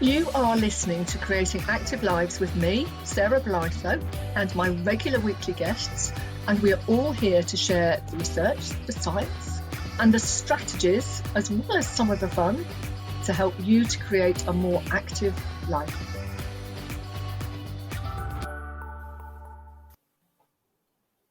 You are listening to Creating Active Lives with me, Sarah Blytho, and my regular weekly guests, and we are all here to share the research, the science, and the strategies, as well as some of the fun, to help you to create a more active life.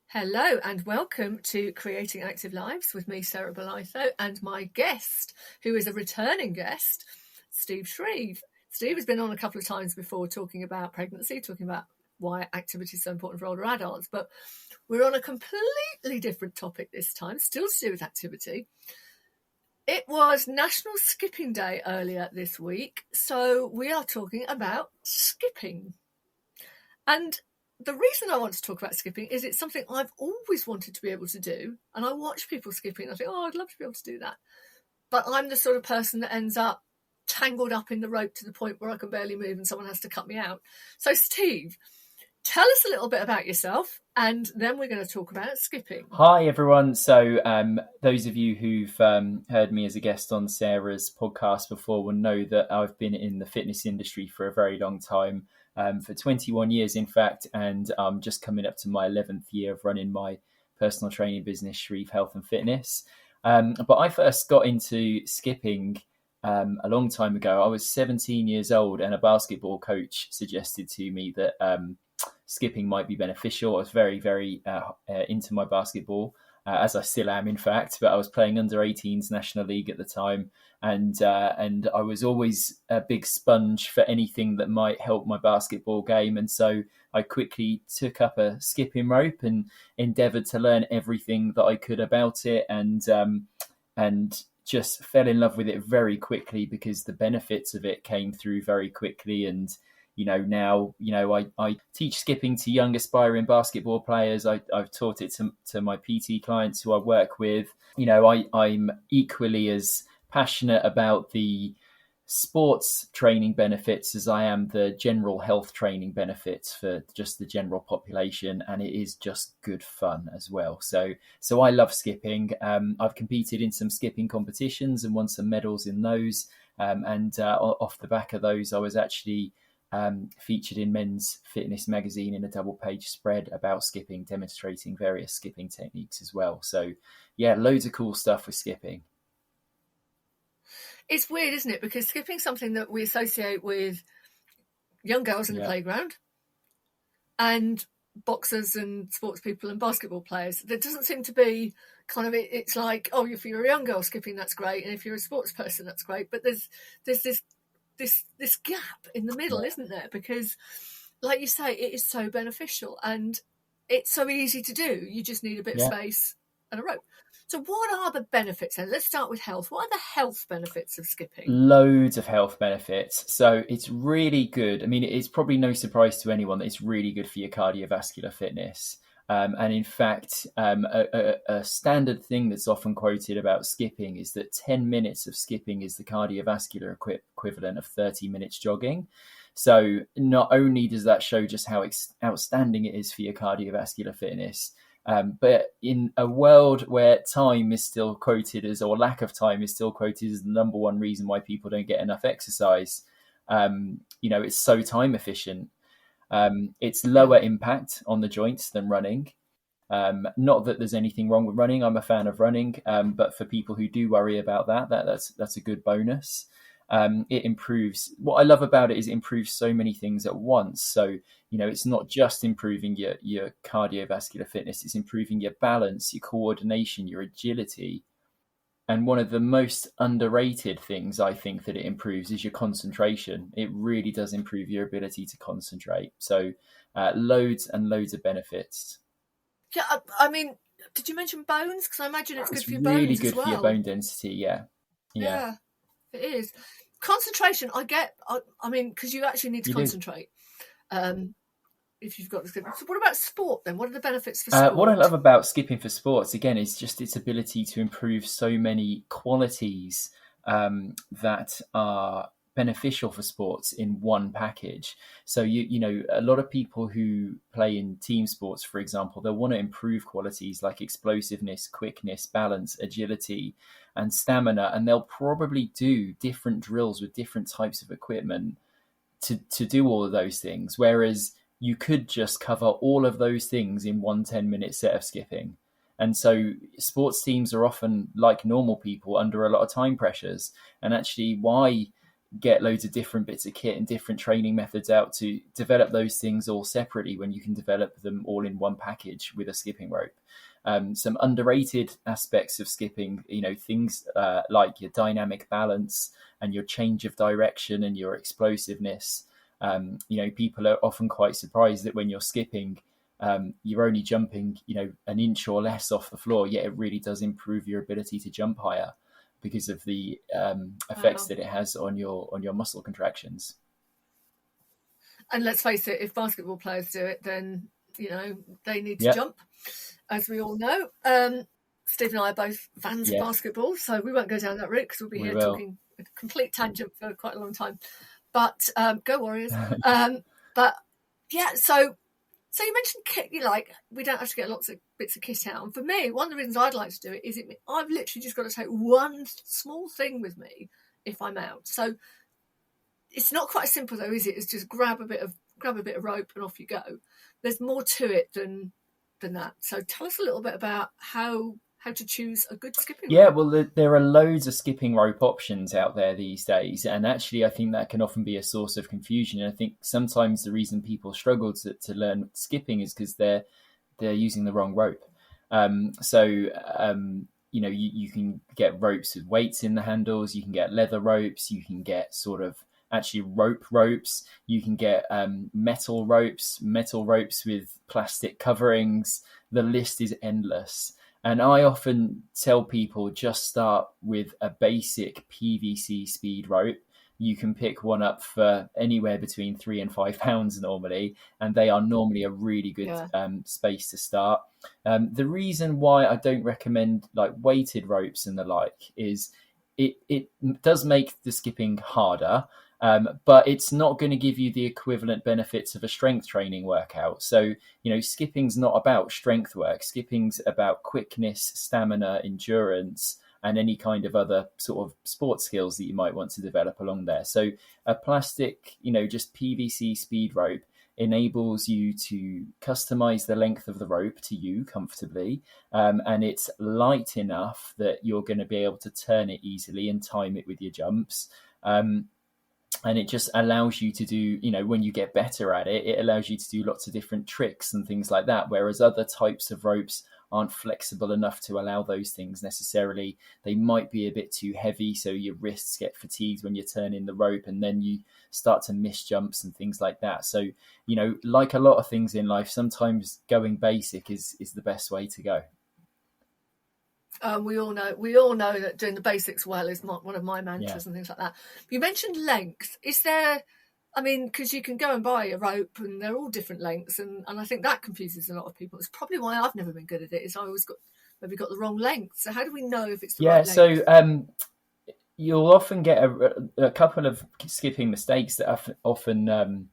Hello and welcome to Creating Active Lives with me, Sarah Blytho, and my guest, who is a returning guest, Steve Shreeve. Steve has been on a couple of times before talking about pregnancy, talking about why activity is so important for older adults, but we're on a completely different topic this time, still to do with activity. It was National Skipping Day earlier this week, so we are talking about skipping. And the reason I want to talk about skipping is it's something I've always wanted to be able to do. And I watch people skipping and I think, oh, I'd love to be able to do that. But I'm the sort of person that ends up tangled up in the rope to the point where I can barely move and someone has to cut me out. So, Steve, tell us a little bit about yourself and then we're going to talk about skipping. Hi, everyone. So those of you who've heard me as a guest on Sarah's podcast before will know that I've been in the fitness industry for a very long time. For 21 years, in fact, and I'm just coming up to my 11th year of running my personal training business, Shreeve Health and Fitness. But I first got into skipping a long time ago. I was 17 years old and a basketball coach suggested to me that skipping might be beneficial. I was very, very into my basketball, as I still am, in fact, but I was playing under 18s National League at the time. And I was always a big sponge for anything that might help my basketball game. And so I quickly took up a skipping rope and endeavoured to learn everything that I could about it, and just fell in love with it very quickly because the benefits of it came through very quickly. And now I teach skipping to young aspiring basketball players. I've taught it to my PT clients who I work with. I'm equally as passionate about the sports training benefits as I am the general health training benefits for just the general population, and it is just good fun as well. So I love skipping. I've competed in some skipping competitions and won some medals in those. And off the back of those, I was actually featured in Men's Fitness magazine in a double-page spread about skipping, demonstrating various skipping techniques as well. So, yeah, loads of cool stuff with skipping. It's weird, isn't it? Because skipping's something that we associate with young girls in the playground and boxers and sports people and basketball players. There doesn't seem to be kind of, it's like, oh, if you're a young girl skipping, that's great. And if you're a sports person, that's great. But there's this gap in the middle, isn't there? Because, like you say, it is so beneficial and it's so easy to do. You just need a bit of space and a rope. So what are the benefits then? Let's start with health. What are the health benefits of skipping? Loads of health benefits. So it's really good. I mean, it's probably no surprise to anyone that it's really good for your cardiovascular fitness. And in fact, a standard thing that's often quoted about skipping is that 10 minutes of skipping is the cardiovascular equivalent of 30 minutes jogging. So not only does that show just how outstanding it is for your cardiovascular fitness, but in a world where time is still quoted as, or lack of time is still quoted as the number one reason why people don't get enough exercise, it's so time efficient. It's lower impact on the joints than running. Not that there's anything wrong with running. I'm a fan of running, but for people who do worry about that's a good bonus. It improves. What I love about it is it improves so many things at once. So, it's not just improving your cardiovascular fitness, it's improving your balance, your coordination, your agility. And one of the most underrated things I think that it improves is your concentration. It really does improve your ability to concentrate. So loads and loads of benefits. Yeah, I mean, did you mention bones? Because I imagine it's good for your bones as well. Really good for your bone density, yeah, it is. Concentration, I get. I mean, because you actually need to concentrate if you've got the skip. So what about sport then? What are the benefits for sport? What I love about skipping for sports, again, is just its ability to improve so many qualities that are beneficial for sports in one package. So you know, a lot of people who play in team sports, for example, they'll want to improve qualities like explosiveness, quickness, balance, agility, and stamina, and they'll probably do different drills with different types of equipment to do all of those things. Whereas you could just cover all of those things in one 10-minute set of skipping. And so sports teams are often, like normal people, under a lot of time pressures. And actually, why get loads of different bits of kit and different training methods out to develop those things all separately when you can develop them all in one package with a skipping rope? Some underrated aspects of skipping, you know, things like your dynamic balance and your change of direction and your explosiveness. You know, people are often quite surprised that when you're skipping, you're only jumping, you know, an inch or less off the floor, yet it really does improve your ability to jump higher because of the effects that it has on your muscle contractions. And let's face it, if basketball players do it, then, you know, they need to jump, as we all know. Steve and I are both fans of basketball, so we won't go down that route because we'll be here talking a complete tangent for quite a long time. But go Warriors. But yeah, so you mentioned kit. You like, we don't have to get lots of bits of kit out. And for me, one of the reasons I'd like to do it is I've literally just got to take one small thing with me if I'm out. So it's not quite as simple though, is it? It's just grab a bit of rope and off you go. There's more to it than that. So tell us a little bit about how to choose a good skipping rope. Yeah, well, there are loads of skipping rope options out there these days. And actually, I think that can often be a source of confusion. And I think sometimes the reason people struggle to learn skipping is because they're using the wrong rope. You know, you can get ropes with weights in the handles. You can get leather ropes. You can get sort of actually ropes. You can get metal ropes with plastic coverings. The list is endless. And I often tell people just start with a basic PVC speed rope. You can pick one up for anywhere between £3 and £5 normally, and they are normally a really good space to start. The reason why I don't recommend like weighted ropes and the like is it does make the skipping harder. But it's not going to give you the equivalent benefits of a strength training workout. So, you know, skipping's not about strength work. Skipping's about quickness, stamina, endurance, and any kind of other sort of sports skills that you might want to develop along there. So a plastic, you know, just PVC speed rope enables you to customize the length of the rope to you comfortably. And it's light enough that you're going to be able to turn it easily and time it with your jumps. And it just allows you to do, you know, when you get better at it, it allows you to do lots of different tricks and things like that. Whereas other types of ropes aren't flexible enough to allow those things necessarily. They might be a bit too heavy, so your wrists get fatigued when you're turning the rope, and then you start to miss jumps and things like that. So, you know, like a lot of things in life, sometimes going basic is the best way to go. We all know that doing the basics well is one of my mantras and things like that. You mentioned length. Is there, I mean, because you can go and buy a rope and they're all different lengths, and I think that confuses a lot of people. It's probably why I've never been good at it, is I always got the wrong length. So how do we know if it's the right length? So you'll often get a couple of skipping mistakes that often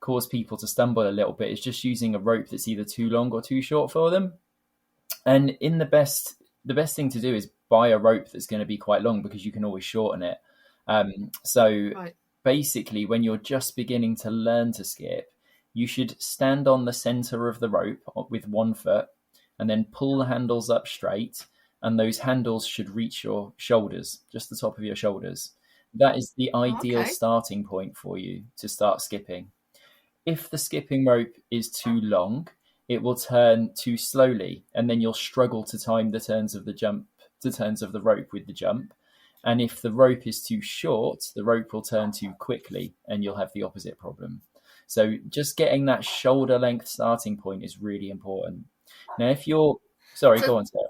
cause people to stumble a little bit. Is just using a rope that's either too long or too short for them. And the best thing to do is buy a rope that's going to be quite long, because you can always shorten it. Basically, when you're just beginning to learn to skip, you should stand on the center of the rope with one foot and then pull the handles up straight. And those handles should reach your shoulders, just the top of your shoulders. That is the ideal starting point for you to start skipping. If the skipping rope is too long, it will turn too slowly, and then you'll struggle to time the turns of the rope with the jump. And if the rope is too short, the rope will turn too quickly, and you'll have the opposite problem. So just getting that shoulder length starting point is really important. Now, if you're go on, Sarah.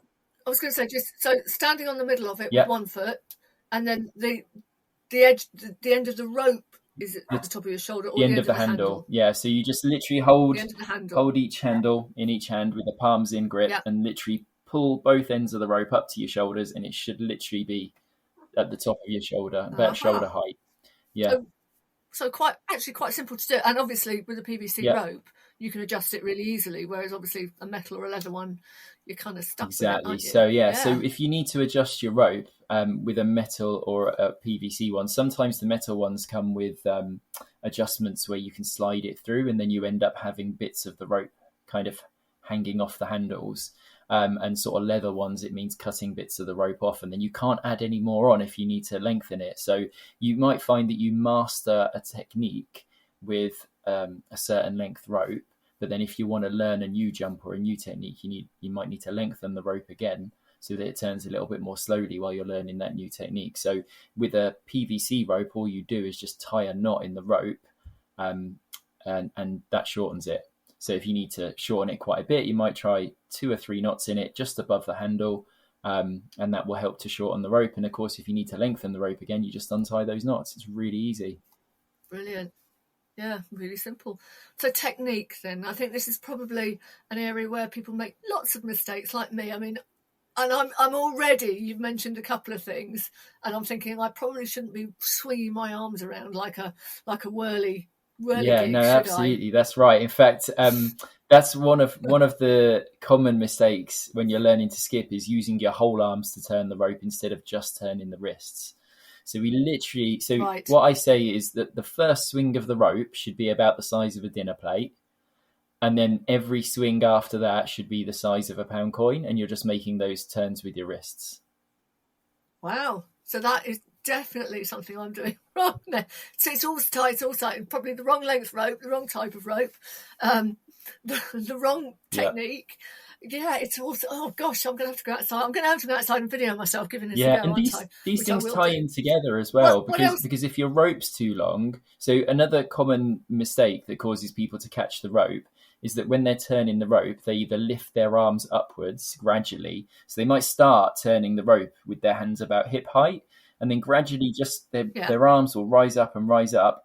I was going to say, just so standing on the middle of it with one foot, and then the end of the rope is at the top of your shoulder, or the end of the handle. Yeah, so you just literally hold each handle in each hand with the palms in grip, and literally pull both ends of the rope up to your shoulders, and it should literally be at the top of your shoulder, about shoulder height. Yeah. So quite simple to do. And obviously with a PVC Yeah. rope, you can adjust it really easily. Whereas obviously a metal or a leather one, you're kind of stuck with it, Exactly. aren't you? So so if you need to adjust your rope with a metal or a PVC one, sometimes the metal ones come with adjustments where you can slide it through, and then you end up having bits of the rope kind of hanging off the handles. And sort of leather ones, it means cutting bits of the rope off, and then you can't add any more on if you need to lengthen it. So you might find that you master a technique with a certain length rope, but then if you want to learn a new jump or a new technique, you might need to lengthen the rope again so that it turns a little bit more slowly while you're learning that new technique. So with a PVC rope, all you do is just tie a knot in the rope, and that shortens it. So if you need to shorten it quite a bit, you might try 2 or 3 knots in it just above the handle, and that will help to shorten the rope. And of course, if you need to lengthen the rope again, you just untie those knots. It's really easy. Brilliant. Yeah, really simple. So technique then. I think this is probably an area where people make lots of mistakes like me. I mean, and I'm already, you've mentioned a couple of things, and I'm thinking I probably shouldn't be swinging my arms around like a whirly Yeah, gig, no, should absolutely. That's right. In fact, that's one of the common mistakes when you're learning to skip is using your whole arms to turn the rope instead of just turning the wrists. So Right. what I say is that the first swing of the rope should be about the size of a dinner plate. And then every swing after that should be the size of a pound coin. And you're just making those turns with your wrists. Wow. So that is definitely something I'm doing wrong there. So it's all tight, probably the wrong length rope, the wrong type of rope, the wrong technique. Yeah, it's also, oh gosh, I'm going to have to go outside. I'm going to have to go outside and video myself giving this a go, And aren't I? these things tie in together as well, because if your rope's too long, so another common mistake that causes people to catch the rope is that when they're turning the rope, they either lift their arms upwards gradually. So they might start turning the rope with their hands about hip height, and then gradually just their arms will rise up,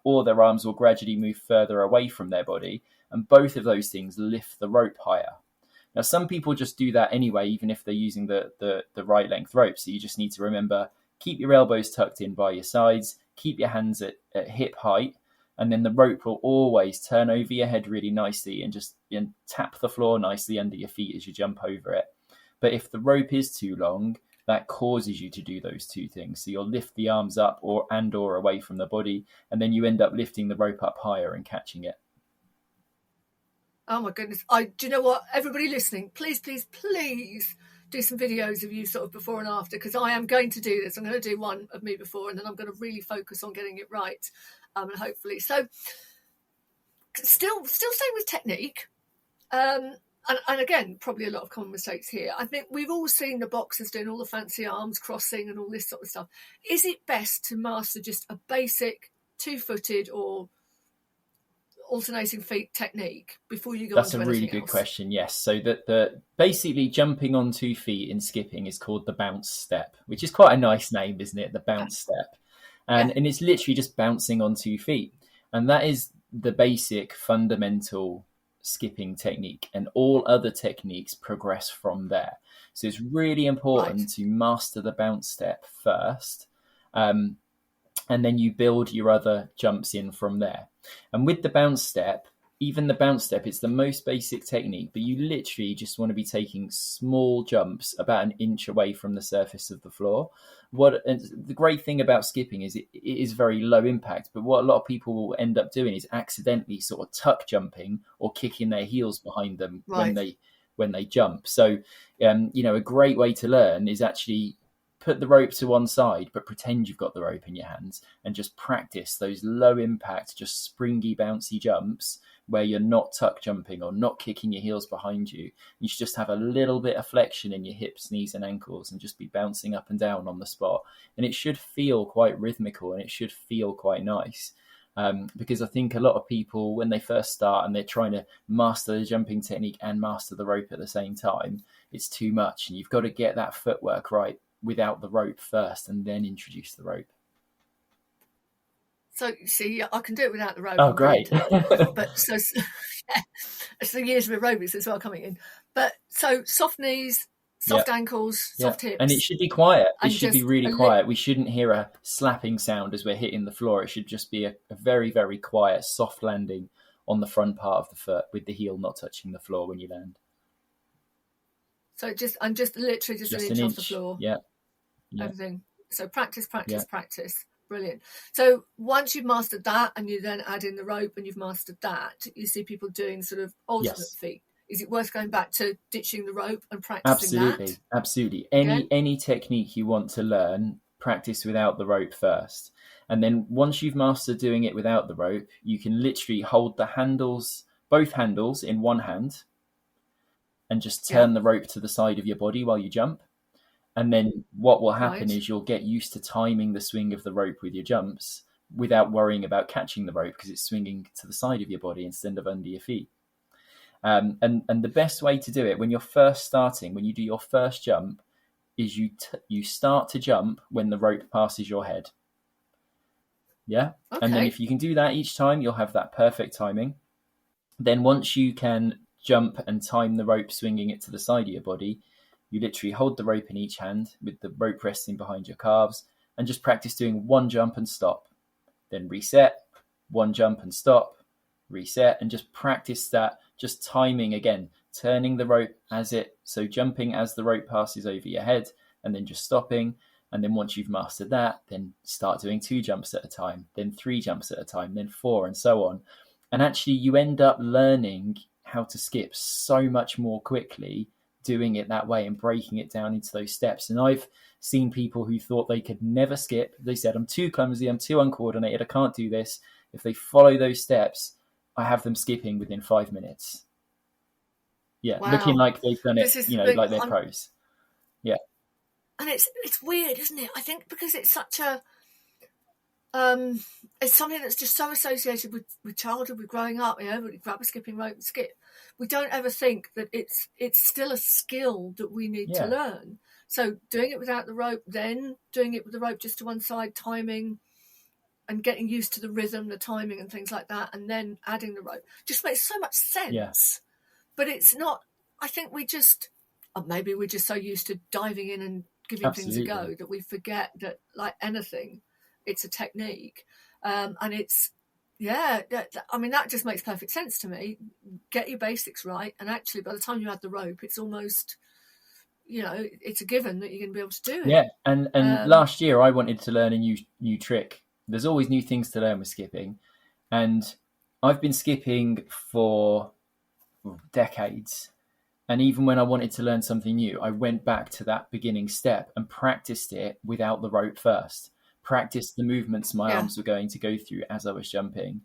or their arms will gradually move further away from their body. And both of those things lift the rope higher. Now, some people just do that anyway, even if they're using the right length rope. So you just need to remember, keep your elbows tucked in by your sides, keep your hands at hip height, and then the rope will always turn over your head really nicely and just tap the floor nicely under your feet as you jump over it. But if the rope is too long, that causes you to do those two things. So you'll lift the arms up or away from the body, and then you end up lifting the rope up higher and catching it. Oh my goodness. Do you know what? Everybody listening, please do some videos of you sort of before and after, because I am going to do this. I'm going to do one of me before, and then I'm going to really focus on getting it right. And hopefully. So still staying with technique. And again, probably a lot of common mistakes here. I think we've all seen the boxers doing all the fancy arms crossing and all this sort of stuff. Is it best to master just a basic 2-footed or alternating feet technique before you go on to anything else? That's a really good question. Yes. So the basically jumping on 2 feet in skipping is called the bounce step, which is quite a nice name, isn't it? The bounce step. And it's literally just bouncing on 2 feet. And that is the basic fundamental skipping technique, and all other techniques progress from there. So it's really important to master the bounce step first. And then you build your other jumps in from there. And with the bounce step, even the bounce step, it's the most basic technique, but you literally just want to be taking small jumps about an inch away from the surface of the floor. And the great thing about skipping is it is very low impact, but what a lot of people will end up doing is accidentally sort of tuck jumping or kicking their heels behind them when they jump. So, a great way to learn is actually put the rope to one side, but pretend you've got the rope in your hands and just practice those low impact, just springy, bouncy jumps where you're not tuck jumping or not kicking your heels behind you. You should just have a little bit of flexion in your hips, knees and ankles and just be bouncing up and down on the spot. And it should feel quite rhythmical and it should feel quite nice. Because I think a lot of people, when they first start and they're trying to master the jumping technique and master the rope at the same time, it's too much. And you've got to get that footwork right without the rope first and then introduce the rope. So see, I can do it without the rope. Oh, great. But it's the years of aerobics as well coming in. But so soft knees, soft ankles, soft hips. And it should be quiet. It should be really quiet. We shouldn't hear a slapping sound as we're hitting the floor. It should just be a very, very quiet, soft landing on the front part of the foot with the heel not touching the floor when you land. So I'm just literally an inch off the floor. Yeah. Everything. So practice. Brilliant. So once you've mastered that and you then add in the rope and you've mastered that, you see people doing sort of alternate feet. Is it worth going back to ditching the rope and practicing that? Absolutely. Any technique you want to learn, practice without the rope first. And then once you've mastered doing it without the rope, you can literally hold the handles, both handles in one hand and just turn the rope to the side of your body while you jump. And then what will happen is you'll get used to timing the swing of the rope with your jumps without worrying about catching the rope because it's swinging to the side of your body instead of under your feet. And the best way to do it when you're first starting, when you do your first jump, is you start to jump when the rope passes your head. Yeah. Okay. And then if you can do that each time, you'll have that perfect timing. Then once you can jump and time the rope swinging it to the side of your body, you literally hold the rope in each hand with the rope resting behind your calves and just practice doing one jump and stop. Then reset, one jump and stop, reset, and just practice that, just timing again, turning the rope so jumping as the rope passes over your head and then just stopping. And then once you've mastered that, then start doing 2 jumps at a time, then 3 jumps at a time, then 4 and so on. And actually you end up learning how to skip so much more quickly doing it that way and breaking it down into those steps. And I've seen people who thought they could never skip. They said, I'm too clumsy, I'm too uncoordinated, I can't do this. If they follow those steps, I have them skipping within 5 minutes. Yeah, wow. Looking like they've done it, like they're pros. Yeah. And it's weird, isn't it? I think because it's such a it's something that's just so associated with childhood, with growing up. We grab a skipping rope and skip. We don't ever think that it's still a skill that we need to learn. So doing it without the rope, then doing it with the rope just to one side, timing and getting used to the rhythm, the timing and things like that, and then adding the rope just makes so much sense. Yeah. But it's not, I think maybe we're just so used to diving in and giving things a go that we forget that, like anything, it's a technique. And it's, that just makes perfect sense to me. Get your basics right. And actually, by the time you add the rope, it's almost, it's a given that you're going to be able to do it. Yeah. And last year I wanted to learn a new trick. There's always new things to learn with skipping. And I've been skipping for decades. And even when I wanted to learn something new, I went back to that beginning step and practiced it without the rope first. Practiced the movements my arms were going to go through as I was jumping.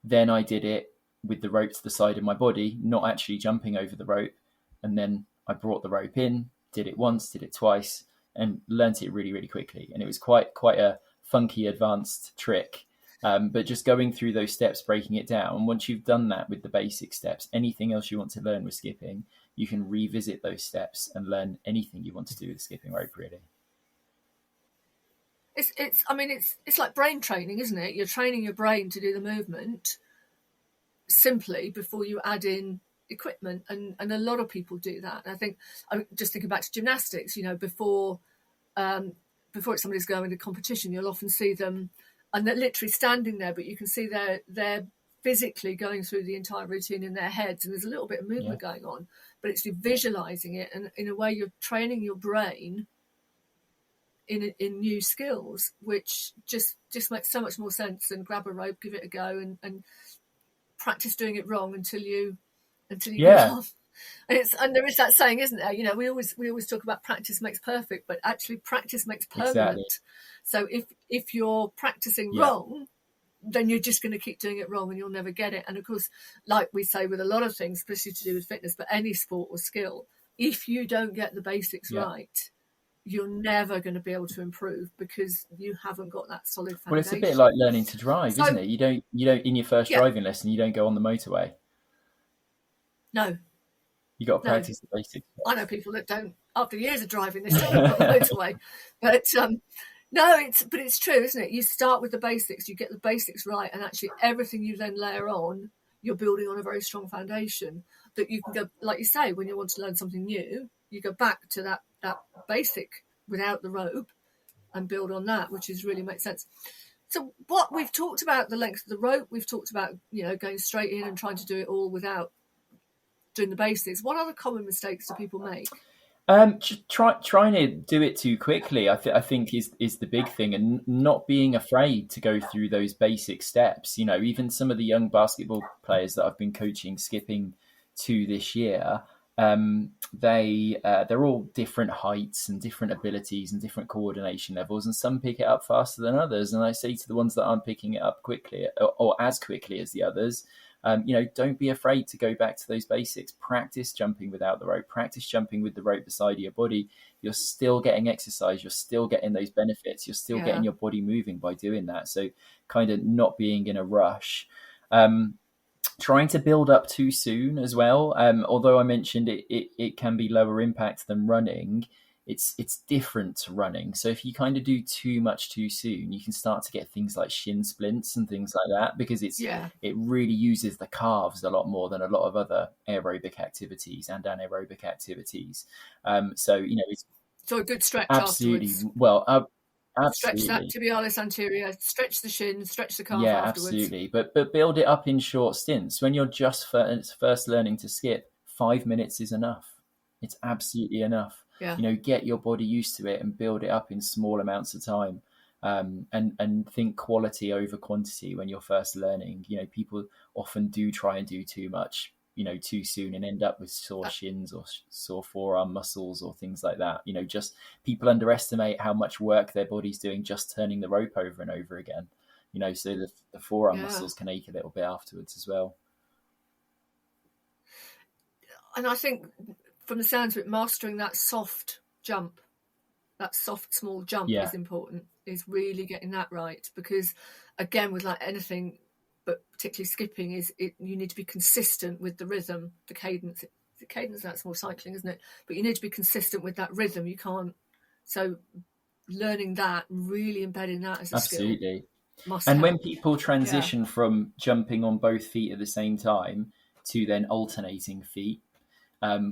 Then I did it with the rope to the side of my body, not actually jumping over the rope. And then I brought the rope in, did it once, did it twice, and learnt it really, really quickly. And it was quite a funky, advanced trick. But just going through those steps, breaking it down. Once you've done that with the basic steps, anything else you want to learn with skipping, you can revisit those steps and learn anything you want to do with skipping rope, really. It's like brain training, isn't it? You're training your brain to do the movement simply before you add in equipment, and a lot of people do that. And I think I'm just thinking back to gymnastics. Before somebody's going to competition, you'll often see them, and they're literally standing there, but you can see they're physically going through the entire routine in their heads, and there's a little bit of movement going on, but it's visualizing it, and in a way you're training your brain in new skills, which just makes so much more sense than grab a rope, give it a go, and practice doing it wrong until you get off. And there is that saying, isn't there? We always talk about practice makes perfect, but actually practice makes permanent. Exactly. So if you're practicing wrong, then you're just going to keep doing it wrong and you'll never get it. And of course, like we say with a lot of things, especially to do with fitness, but any sport or skill, if you don't get the basics right, you're never going to be able to improve because you haven't got that solid foundation. Well, it's a bit like learning to drive, isn't it? You don't in your first driving lesson, you don't go on the motorway. No. You got to practice the basics. I know people that don't, after years of driving, they still go on the motorway. But it's true, isn't it? You start with the basics, you get the basics right, and actually everything you then layer on, you're building on a very strong foundation that you can go, like you say, when you want to learn something new, you go back to that basic without the rope and build on that, which is really makes sense. So what we've talked about the length of the rope, we've talked about, going straight in and trying to do it all without doing the basics. What other common mistakes do people make? Trying to do it too quickly, I think is the big thing, and not being afraid to go through those basic steps. Even some of the young basketball players that I've been coaching skipping to this year, they're all different heights and different abilities and different coordination levels, and some pick it up faster than others. And I say to the ones that aren't picking it up quickly or as quickly as the others, don't be afraid to go back to those basics. Practice jumping without the rope. Practice jumping with the rope beside your body. You're still getting exercise. You're still getting those benefits. You're still getting your body moving by doing that. So kind of not being in a rush. Trying to build up too soon as well. Although I mentioned it can be lower impact than running, it's different to running. So if you kind of do too much too soon, you can start to get things like shin splints and things like that, because it really uses the calves a lot more than a lot of other aerobic activities and anaerobic activities. So a good stretch absolutely afterwards. Well, absolutely. Stretch that tibialis anterior, stretch the shin, stretch the calf afterwards. Absolutely. But build it up in short stints. When you're just first learning to skip, 5 minutes is enough. It's absolutely enough. Yeah. Get your body used to it and build it up in small amounts of time. And think quality over quantity when you're first learning. People often do try and do too much, too soon, and end up with sore shins or sore forearm muscles or things like that. Just people underestimate how much work their body's doing just turning the rope over and over again. So the forearm muscles can ache a little bit afterwards as well. And I think, from the sounds of it, mastering that soft jump, that soft small jump is important, is really getting that right. Because again, with like anything, but particularly skipping, you need to be consistent with the rhythm, the cadence. The cadence, that's more cycling, isn't it? But you need to be consistent with that rhythm. You can't. So learning that, really embedding that as a absolutely skill must and help. when people transition from jumping on both feet at the same time to then alternating feet,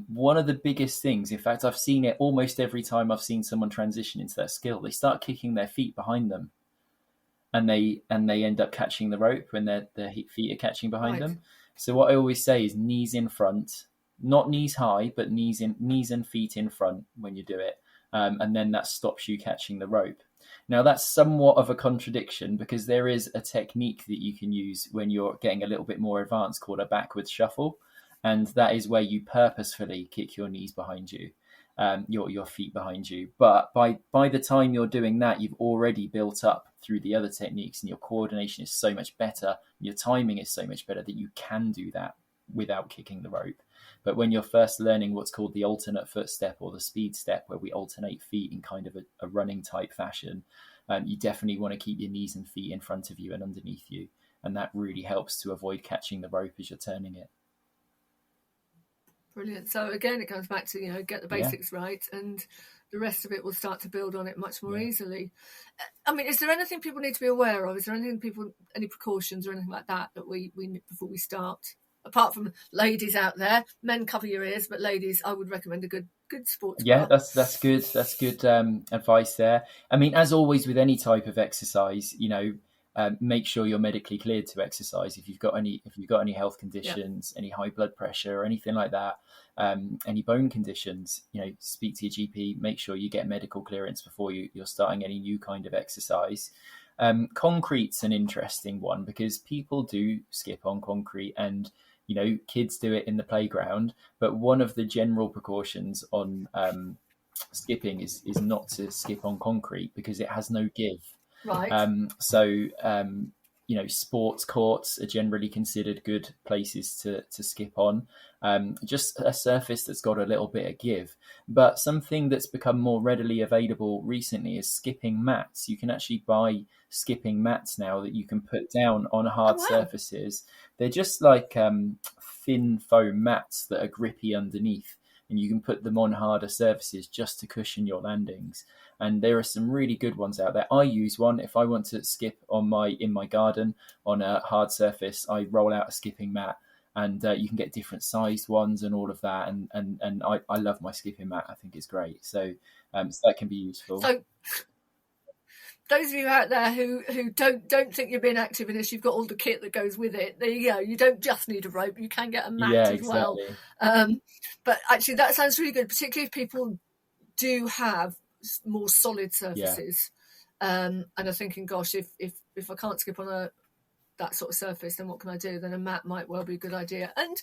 one of the biggest things, in fact, I've seen it almost every time I've seen someone transition into that skill, they start kicking their feet behind them, and they end up catching the rope when their feet are catching behind them. So what I always say is knees in front, not knees high, but knees and feet in front when you do it, and then that stops you catching the rope. Now that's somewhat of a contradiction, because there is a technique that you can use when you're getting a little bit more advanced called a backwards shuffle. And that is where you purposefully kick your knees behind you, your feet behind you. But by the time you're doing that, you've already built up through the other techniques, and your coordination is so much better, your timing is so much better, that you can do that without kicking the rope. But when you're first learning what's called the alternate foot step or the speed step, where we alternate feet in kind of a running type fashion, you definitely want to keep your knees and feet in front of you and underneath you. And that really helps to avoid catching the rope as you're turning it. Brilliant. So again, it comes back to, get the basics right, and the rest of it will start to build on it much more easily. I mean, is there anything people need to be aware of? Is there any precautions or anything like that we before we start? Apart from ladies out there, men cover your ears, but ladies, I would recommend a good sports bra. That's good. That's good advice there. I mean, as always with any type of exercise, make sure you're medically cleared to exercise. If you've got any health conditions, any high blood pressure or anything like that, any bone conditions, speak to your GP. Make sure you get medical clearance before you're starting any new kind of exercise. Concrete's an interesting one, because people do skip on concrete, and kids do it in the playground. But one of the general precautions on skipping is not to skip on concrete, because it has no give. Right. Sports courts are generally considered good places to skip on. Just a surface that's got a little bit of give. But something that's become more readily available recently is skipping mats. You can actually buy skipping mats now that you can put down on hard surfaces. They're just like thin foam mats that are grippy underneath, and you can put them on harder surfaces just to cushion your landings. And there are some really good ones out there. I use one if I want to skip in my garden on a hard surface. I roll out a skipping mat, and you can get different sized ones and all of that. And I love my skipping mat. I think it's great. So that can be useful. So those of you out there who don't think you're being active unless you've got all the kit that goes with it, there you go. You don't just need a rope; you can get a mat as well. But actually, that sounds really good, particularly if people do have more solid surfaces. And are thinking, gosh, if I can't skip on that sort of surface, then what can I do? Then a mat might well be a good idea. And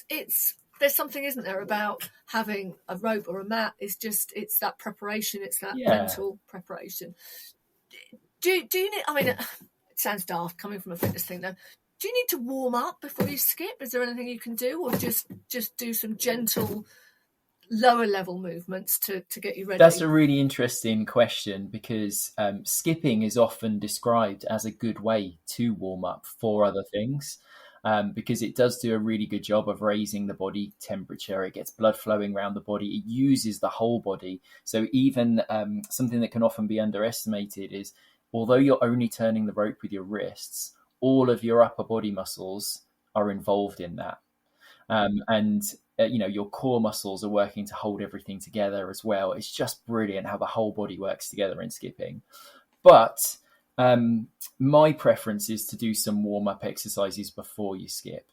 it's there's something, isn't there, about having a rope or a mat? It's that preparation, it's that mental preparation. Do you need? I mean, it sounds daft coming from a fitness thing, though. Do you need to warm up before you skip? Is there anything you can do, or just do some gentle lower level movements to get you ready? That's a really interesting question, because skipping is often described as a good way to warm up for other things, because it does do a really good job of raising the body temperature. It gets blood flowing around the body. It uses the whole body. So even something that can often be underestimated is, although you're only turning the rope with your wrists, all of your upper body muscles are involved in that. And your core muscles are working to hold everything together as well. It's just brilliant how the whole body works together in skipping. But my preference is to do some warm-up exercises before you skip,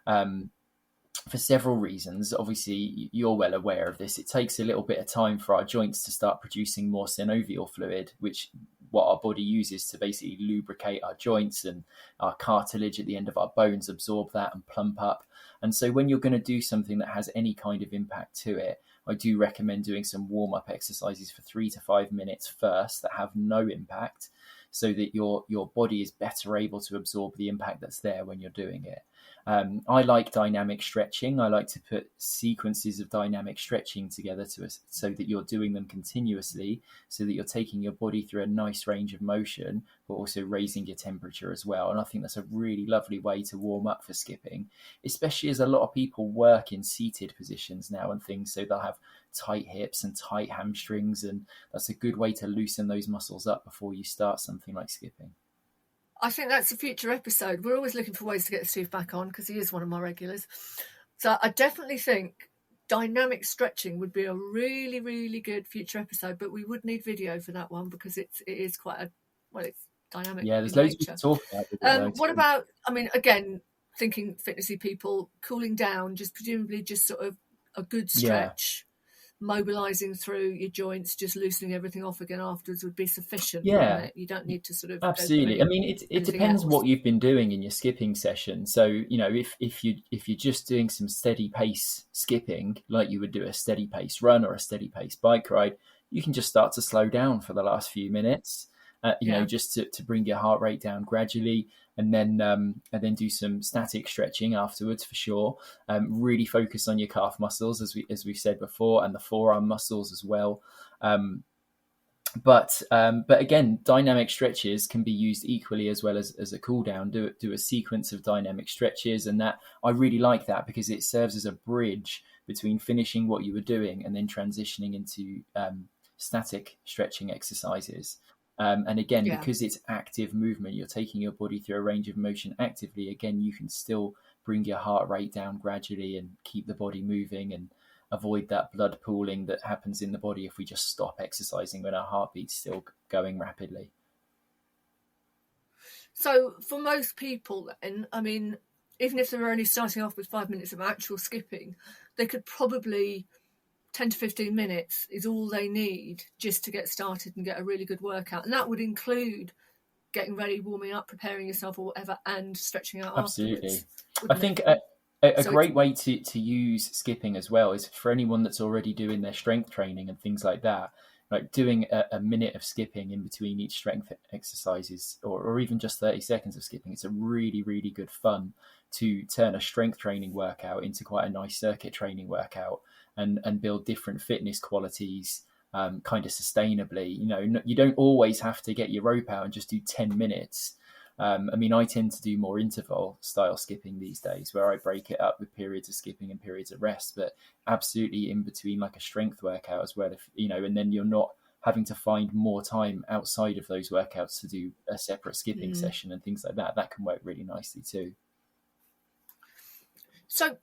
for several reasons. Obviously, you're well aware of this. It takes a little bit of time for our joints to start producing more synovial fluid, which what our body uses to basically lubricate our joints, and our cartilage at the end of our bones absorb that and plump up. And so when you're going to do something that has any kind of impact to it, I do recommend doing some warm-up exercises for 3 to 5 minutes first that have no impact, so that your body is better able to absorb the impact that's there when you're doing it. I like dynamic stretching. I like to put sequences of dynamic stretching together so that you're doing them continuously, so that you're taking your body through a nice range of motion, but also raising your temperature as well. And I think that's a really lovely way to warm up for skipping, especially as a lot of people work in seated positions now and things. So they'll have tight hips and tight hamstrings, and that's a good way to loosen those muscles up before you start something like skipping. I think that's a future episode. We're always looking for ways to get Steve back on, because he is one of my regulars. So I definitely think dynamic stretching would be a really, really good future episode, but we would need video for that one, because it is quite it's dynamic. Yeah, there's loads to talk about. What about, I mean, again, thinking fitnessy people, cooling down, just presumably just sort of a good stretch. Mobilizing through your joints, just loosening everything off again afterwards would be sufficient. Wouldn't it? You don't need to sort of absolutely. I mean, it depends what you've been doing in your skipping session. So if you're just doing some steady pace skipping, like you would do a steady pace run or a steady pace bike ride, you can just start to slow down for the last few minutes. Just to bring your heart rate down gradually, and then do some static stretching afterwards for sure. Really focus on your calf muscles, as we've said before, and the forearm muscles as well. But again, dynamic stretches can be used equally as well as a cool down. Do a sequence of dynamic stretches, and that I really like that, because it serves as a bridge between finishing what you were doing and then transitioning into static stretching exercises. And again, because it's active movement, you're taking your body through a range of motion actively. Again, you can still bring your heart rate down gradually and keep the body moving, and avoid that blood pooling that happens in the body if we just stop exercising when our heartbeat's still going rapidly. So for most people then, I mean, even if they're only starting off with 5 minutes of actual skipping, they could probably 10 to 15 minutes is all they need just to get started and get a really good workout. And that would include getting ready, warming up, preparing yourself or whatever, and stretching out afterwards. I think a great way to use skipping as well is for anyone that's already doing their strength training and things like that, like doing a minute of skipping in between each strength exercises, or even just 30 seconds of skipping. It's a really, really good fun to turn a strength training workout into quite a nice circuit training workout, and build different fitness qualities kind of sustainably. You don't always have to get your rope out and just do 10 minutes. I mean, I tend to do more interval style skipping these days, where I break it up with periods of skipping and periods of rest, but absolutely in between, like a strength workout as well, and then you're not having to find more time outside of those workouts to do a separate skipping session and things like that. That can work really nicely too. So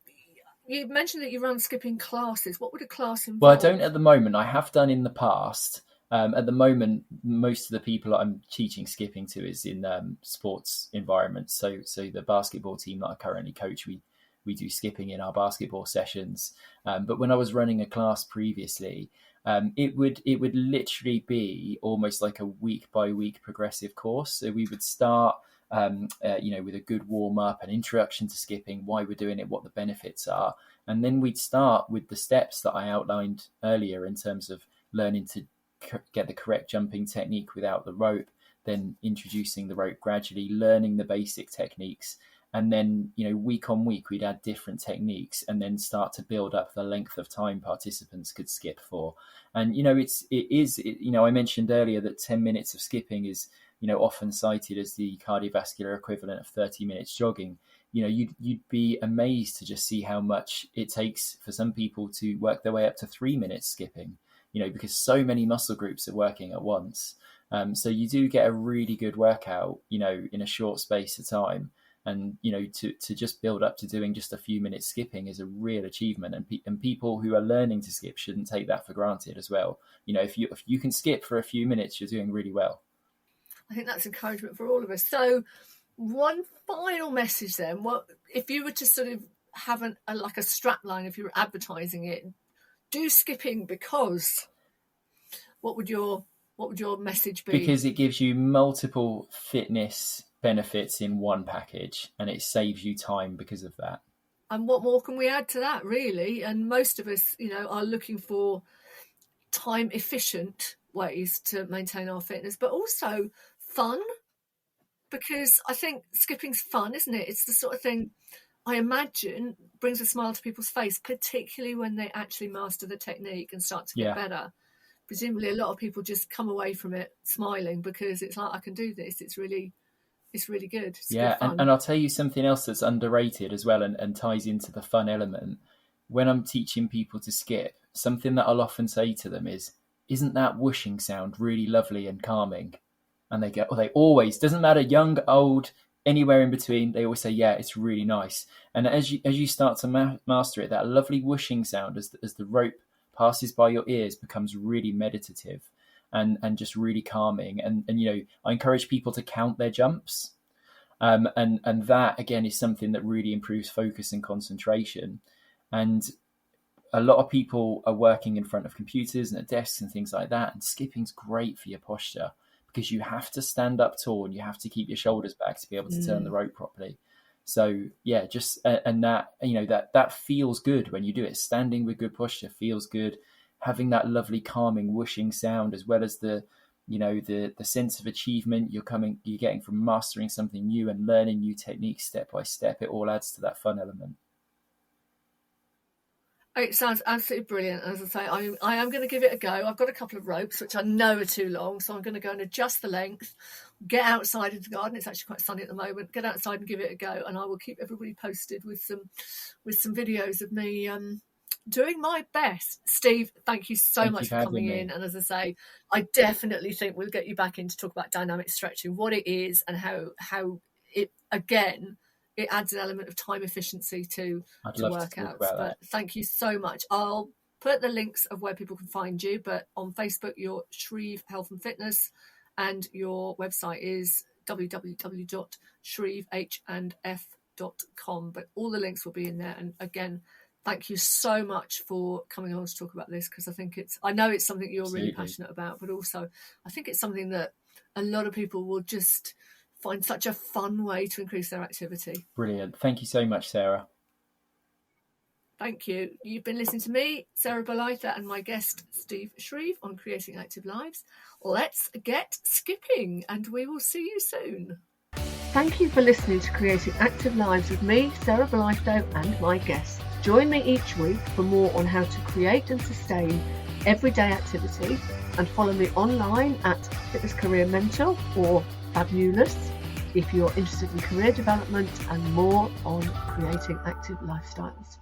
you mentioned that you run skipping classes. What would a class involve? Well, I don't at the moment. I have done in the past. At the moment, most of the people I'm teaching skipping to is in sports environments. So the basketball team that I currently coach, we do skipping in our basketball sessions. But when I was running a class previously, it would literally be almost like a week by week progressive course. So we would start, with a good warm up, an introduction to skipping, why we're doing it, what the benefits are, and then we'd start with the steps that I outlined earlier in terms of learning to get the correct jumping technique without the rope, then introducing the rope gradually, learning the basic techniques. And then, week on week, we'd add different techniques and then start to build up the length of time participants could skip for. And, I mentioned earlier that 10 minutes of skipping is, often cited as the cardiovascular equivalent of 30 minutes jogging. You'd be amazed to just see how much it takes for some people to work their way up to 3 minutes skipping, because so many muscle groups are working at once. So you do get a really good workout, in a short space of time. And, to just build up to doing just a few minutes skipping is a real achievement. And people who are learning to skip shouldn't take that for granted as well. If you can skip for a few minutes, you're doing really well. I think that's encouragement for all of us. So one final message then, what if you were to sort of have like a strap line, if you were advertising it, do skipping because, what would your message be? Because it gives you multiple fitness benefits in one package and it saves you time because of that. And what more can we add to that, really? And most of us, are looking for time efficient ways to maintain our fitness, but also fun, because I think skipping's fun, isn't it? It's the sort of thing I imagine brings a smile to people's face, particularly when they actually master the technique and start to get better. Presumably a lot of people just come away from it smiling because it's like, I can do this. It's really good. It's good fun. And I'll tell you something else that's underrated as well and ties into the fun element. When I'm teaching people to skip, something that I'll often say to them is, isn't that whooshing sound really lovely and calming? And they go, they always, doesn't matter, young, old, anywhere in between, they always say, yeah, it's really nice. And as you start to master it, that lovely whooshing sound as the rope passes by your ears becomes really meditative and just really calming. And I encourage people to count their jumps. And that, again, is something that really improves focus and concentration. And a lot of people are working in front of computers and at desks and things like that. And skipping's great for your posture because you have to stand up tall and you have to keep your shoulders back to be able to turn the rope properly. So yeah, and that, that feels good when you do it. Standing with good posture feels good. Having that lovely calming whooshing sound, as well as the sense of achievement you're getting from mastering something new and learning new techniques step by step, it all adds to that fun element. It sounds absolutely brilliant. As I say, I am going to give it a go. I've got a couple of ropes, which I know are too long, so I'm going to go and adjust the length, get outside into the garden. It's actually quite sunny at the moment. Get outside and give it a go, and I will keep everybody posted with some videos of me doing my best. Steve, thank you so much for coming in. And as I say, I definitely think we'll get you back in to talk about dynamic stretching, what it is, and how it, again, it adds an element of time efficiency to workouts. But thank you so much. I'll put the links of where people can find you, but on Facebook, you're Shreeve Health and Fitness, and your website is www.shreevehandf.com. But all the links will be in there. And again, thank you so much for coming on to talk about this, because I know it's something you're really passionate about, but also I think it's something that a lot of people will just find such a fun way to increase their activity. Brilliant. Thank you so much, Sarah. Thank you. You've been listening to me, Sarah Bolitha, and my guest, Steve Shreeve, on Creating Active Lives. Let's get skipping, and we will see you soon. Thank you for listening to Creating Active Lives with me, Sarah Bolitha, and my guest. Join me each week for more on how to create and sustain everyday activity, and follow me online at Fitness Career Mentor or Fabulous if you're interested in career development and more on creating active lifestyles.